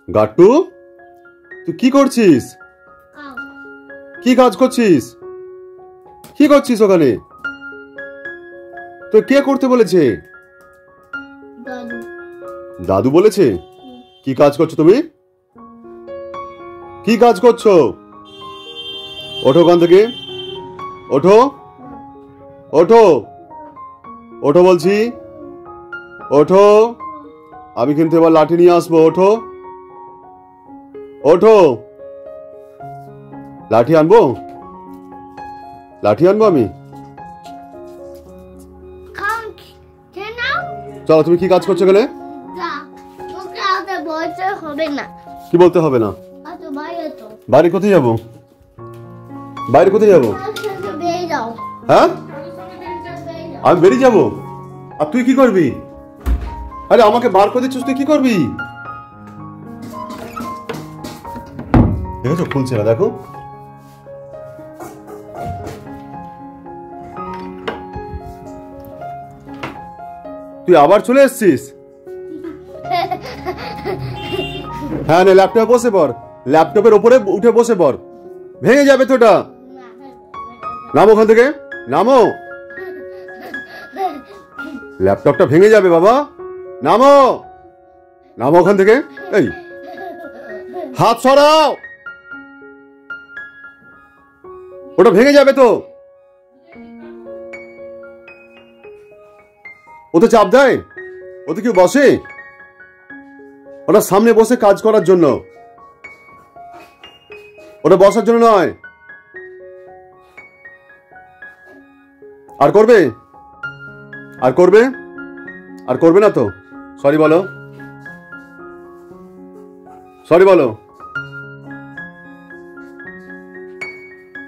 গাট্টু, তুই কি করছিস? কি কাজ করছিস? কি করছিস ওখানে? তো কে করতে বলেছে? দাদু। দাদু বলেছে? কি কাজ করছো তুমি? কি কাজ করছো? ওঠো ওখান থেকে, ওঠো, ওঠো, ওঠো বলছি, ওঠো। আমি কিন্তু এবার লাঠি নিয়ে আসবো। ওঠো, ওঠো। লাঠি আনবো, লাঠি আনবো আমি। চলো, তুমি কি কাজ করছো এখানে? কি বলতে হবে না? বাইরে কোথায় যাবো? বাইরে কোথায় যাবো? হ্যাঁ, আমি বেরিয়ে যাবো। আর তুই কি করবি? আরে আমাকে বার করে দিচ্ছিস, তুই কি করবি? দেখেছো, খুলছে না, দেখো। তুই আবার চলে এসছিস? হ্যাঁ, না, ল্যাপটপে বসে পড়। ল্যাপটপের ওপরে উঠে বসে পড়, ভেঙে যাবে তো ওটা। নামো ওখান থেকে, নামো। ল্যাপটপটা ভেঙে যাবে বাবা, নামো, নামো ওখান থেকে। এই, হাত সরাও, ওটা ভেঙে যাবে তো। ওতে চাপ দেয়? ওতে কেউ বসে? ওটা সামনে বসে কাজ করার জন্য, ওটা বসার জন্য নয়। আর করবে? আর করবে? আর করবে না তো? সরি বলো, সরি বলো।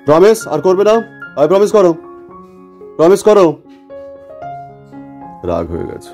প্রমিস আর করবে না? প্রমিস করো, প্রমিস করো। রাগ হয়ে গেছে।